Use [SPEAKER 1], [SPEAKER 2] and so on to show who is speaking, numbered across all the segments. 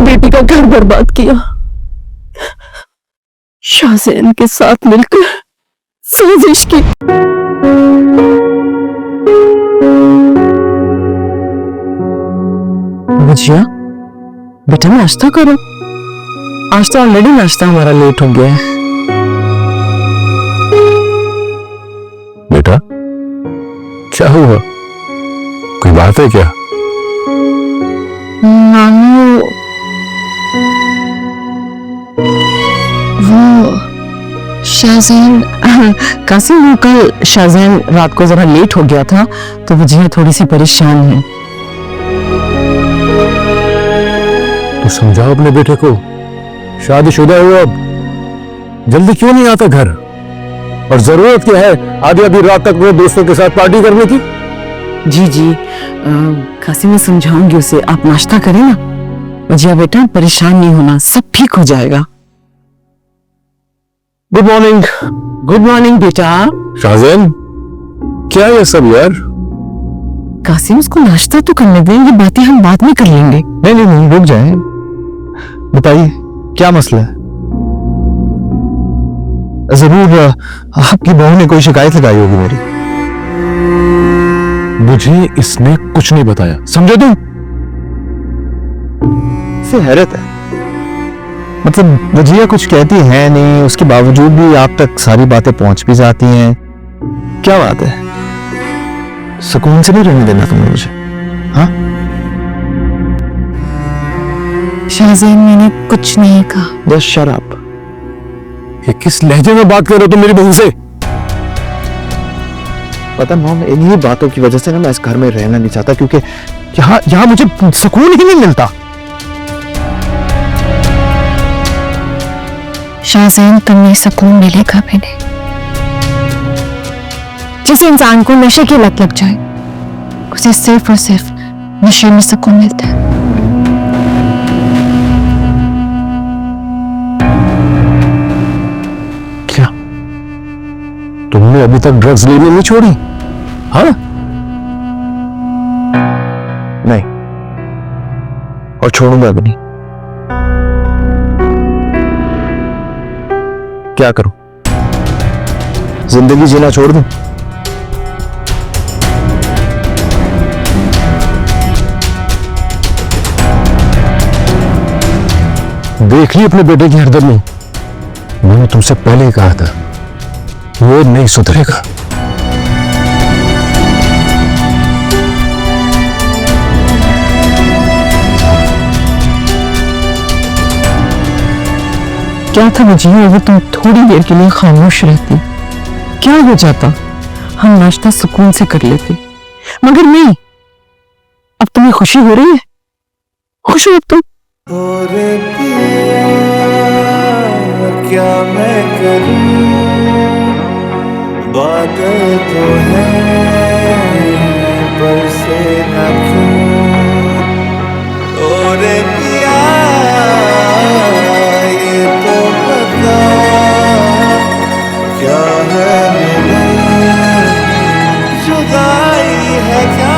[SPEAKER 1] बेटी का घर बर्बाद किया। शाहजैन के साथ मिलकर साजिश की।
[SPEAKER 2] बचिया, बेटा नाश्ता करो। आज तो ऑलरेडी नाश्ता हमारा लेट हो गया है।
[SPEAKER 3] बेटा क्या हुआ, कोई बात है क्या?
[SPEAKER 1] नानू, वो शाहजैन,
[SPEAKER 2] कासिम, वो कल शाहजैन रात को जरा लेट हो गया था तो बचिया थोड़ी सी परेशान है।
[SPEAKER 3] तो समझाओ अपने बेटे को, शादीशुदा हो अब, जल्दी क्यों नहीं आता घर? और जरूरत क्या है आधी आधी रात तक अपने दोस्तों के साथ पार्टी करने की?
[SPEAKER 2] जी जी, कासिम मैं समझाऊंगी उसे, आप नाश्ता करें ना। बचिया बेटा परेशान नहीं होना, सब ठीक हो जाएगा।
[SPEAKER 3] Good morning.
[SPEAKER 2] गुड मॉर्निंग बेटा।
[SPEAKER 3] शाहजैन क्या ये सब यार?
[SPEAKER 2] कासिम उसको नाश्ता तो करने दें, ये बातें हम बाद में कर लेंगे।
[SPEAKER 3] नहीं नहीं नहीं, रुक जाए, बताइए क्या मसला है? जरूर आपकी बहू ने कोई शिकायत लगाई होगी मेरी। मुझे इसने कुछ नहीं बताया, समझे तुम? इसे हैरत है, मतलब वजिया कुछ कहती है नहीं, उसके बावजूद भी आप तक सारी बातें पहुंच भी जाती हैं। क्या बात है? सुकून से नहीं रहने देना तुमने मुझे? हाँ
[SPEAKER 1] शाहजैन मैंने कुछ नहीं कहा।
[SPEAKER 3] बस शराब। ये किस लहजे में बात कर रहे हो तुम मेरी बहू से? पता मॉम, इन्हीं बातों की वजह से ना मैं इस घर में रहना नहीं चाहता, क्योंकि यहाँ मुझे सुकून ही नहीं मिलता।
[SPEAKER 1] शाहजैन तुम्हें सुकून मिलेगा भी नहीं। जिस इंसान को नशे की लत लग जाए उसे सिर्फ और सिर्फ नशे में सुकून मिलता है।
[SPEAKER 3] क्या तुमने अभी तक ड्रग्स लेने नहीं छोड़ी? हाँ? नहीं, और छोड़ूंगा भी नहीं। क्या करूं? जिंदगी जीना छोड़ दूं? देख ली अपने बेटे की हरदर्मी। मैंने तुमसे पहले ही कहा था वो नहीं सुधरेगा।
[SPEAKER 2] क्या था बचिया, अगर तुम थोड़ी देर के लिए खामोश रहती क्या हो जाता? हम नाश्ता सुकून से कर लेते। मगर नहीं, अब तुम्हें खुशी हो रही है? खुश हो अब तुम?
[SPEAKER 4] क्या मैं करूं, बादल तो है बरसे न क्यों। और पिया ये तो बता क्या है मिले, जुदाई है क्या?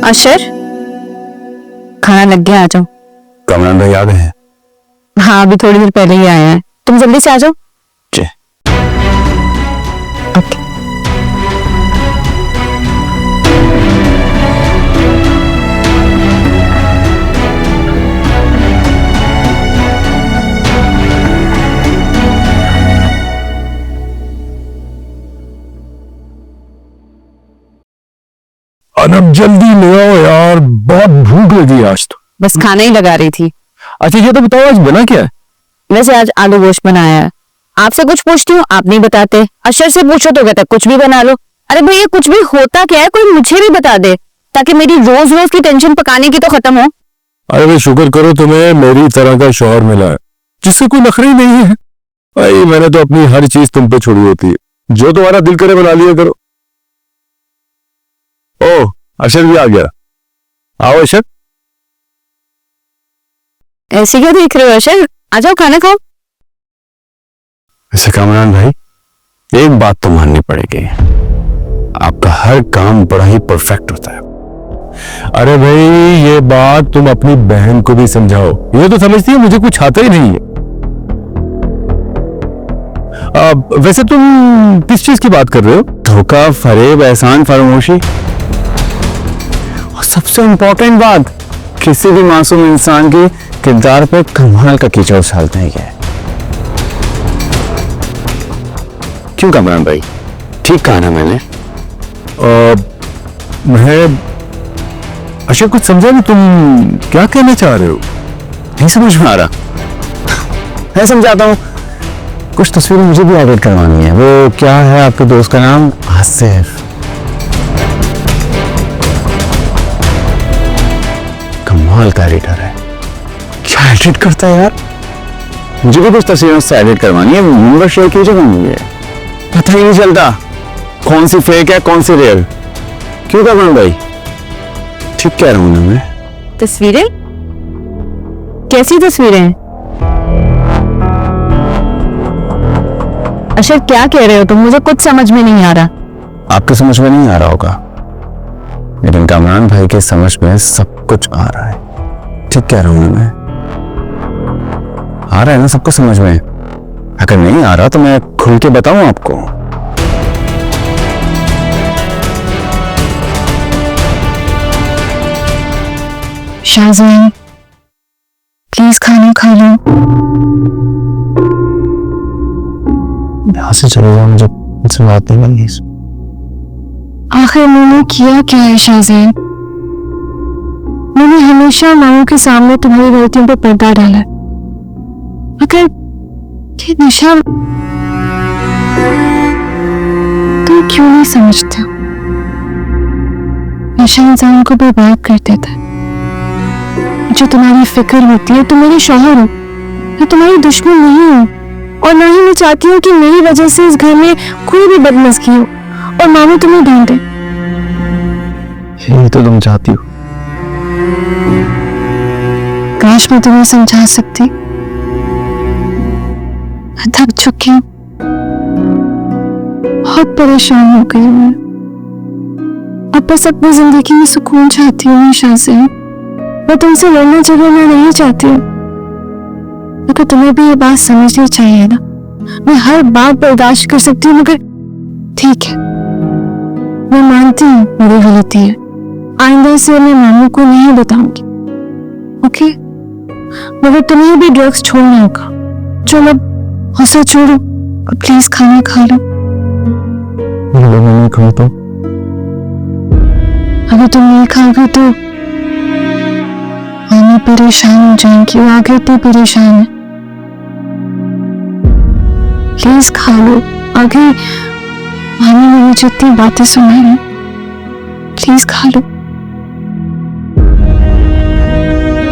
[SPEAKER 1] अशर, खाना लग गया, आ जाओ।
[SPEAKER 3] कमरान भाई आ गए हैं?
[SPEAKER 1] हाँ अभी थोड़ी देर पहले ही आया है, तुम जल्दी से आ जाओ।
[SPEAKER 3] जी।
[SPEAKER 1] ओके।
[SPEAKER 3] अब जल्दी ले आओ यार, बहुत भूख लगी आज तो।
[SPEAKER 1] बस खाना ही लगा रही थी।
[SPEAKER 3] अच्छा ये तो बताओ आज बना क्या है?
[SPEAKER 1] वैसे आज आलू गोश्त बनाया है। आपसे कुछ पूछती हूँ, आप नहीं बताते। अशर से पूछो तो कहता कुछ भी बना लो। अरे भाई ये कुछ भी होता क्या है, कोई मुझे भी बता दे, ताकि मेरी रोज रोज की टेंशन पकाने की तो खत्म हो।
[SPEAKER 5] अरे भाई शुक्र करो तुम्हें मेरी तरह का शौहर मिला है जिससे कोई नखरे ही नहीं है। भाई मैंने तो अपनी हर चीज तुम पे छोड़ी होती है, जो तुम्हारा दिल करे बना लिया करो। ओह अरशद भी आ गया। आओ अरशद।
[SPEAKER 1] ऐसे क्या देख रहे हो अशर, आ जाओ खाना खाओ।
[SPEAKER 5] वैसे कामरान भाई एक बात तो माननी पड़ेगी, आपका हर काम बड़ा ही परफेक्ट होता है। अरे भाई ये बात तुम अपनी बहन को भी समझाओ, ये तो समझती है मुझे कुछ आता ही नहीं है। वैसे तुम किस चीज की बात कर रहे हो? धोखा, फरेब, एहसान, फरामोशी और सबसे इंपॉर्टेंट बात, किसी भी मासूम इंसान के किरदार पर कमाल का कीचड़ उछालते हैं। क्या क्यों कामरान भाई, ठीक कहा ना मैंने? मैं अच्छा कुछ समझा नहीं, तुम क्या कहना चाह रहे हो? नहीं समझ में आ रहा। मैं समझाता हूँ, कुछ तस्वीरें मुझे भी एडिट करवानी है। वो क्या है आपके दोस्त का नाम? आसिफ। कमाल का एडिटर है, क्या एडिट करता है यार। मुझे भी कुछ तस्वीरें उससे एडिट करवानी है, नंबर शेयर कीजिएगा मुझे, पता ही नहीं चलता कौन सी फेक है कौन सी रियल। क्यों कामरान भाई, ठीक कह रहा हूं ना मैं?
[SPEAKER 1] तस्वीरें? कैसी तस्वीरें? अशर क्या कह रहे हो तुम, मुझे कुछ समझ में नहीं आ रहा।
[SPEAKER 5] आपके समझ में नहीं आ रहा होगा, लेकिन कामरान भाई के समझ में सब कुछ आ रहा है। ठीक कह रहा हूं मैं? आ रहा है ना सबको समझ में? अगर नहीं आ रहा तो मैं खुल के बताऊं आपको।
[SPEAKER 1] शाज़मीन प्लीज खाना खा लो।
[SPEAKER 3] यहाँ से चले जाओ, मुझे मुझसे बात नहीं करनी।
[SPEAKER 1] आखिर मैंने किया क्या है शाज़मीन? मैंने हमेशा माओ के सामने तुम्हारी गलतियों पर पर्दा डाला। अगर ये नशा तुम क्यों नहीं समझते हो, नशा इंसान को बर्बाद कर देता है। जो तुम्हारी फिक्र होती है, तुम मेरे शौहर हो, मैं तुम्हारी दुश्मन नहीं हूँ, और ना ही मैं चाहती हूँ कि मेरी वजह से इस घर में कोई भी बदमज़गी हो और मामू तुम्हें ढूंढे।
[SPEAKER 3] यही तो तुम चाहती हो।
[SPEAKER 1] काश मैं तुम्हें समझा सकती। मैं थक चुकी हूँ, बहुत परेशान हो गई हूँ। अब बस अपनी जिंदगी में सुकून चाहती हूँ हमेशा से। मैं तुमसे लड़ना झगड़ना नहीं चाहती हूँ, लेकिन तुम्हें भी ये बात समझनी चाहिए ना। मैं हर बात बर्दाश्त कर सकती हूँ, मगर ठीक है, मैं मानती हूँ मेरी गलती है। आइंदा से मैं मामू को नहीं बताऊंगी, ओके? मगर तुम्हें भी ड्रग्स छोड़ना होगा। चलो गुस्सा छोड़ो और प्लीज खाना खा लो।
[SPEAKER 3] मैं नहीं खाता।
[SPEAKER 1] अगर तुम नहीं खाओगे तो मामी परेशान हो जाएंगी, वो आगे तो परेशान है। प्लीज खा लो, आगे मामी मुझे जितनी बातें सुनाई, प्लीज खा लो।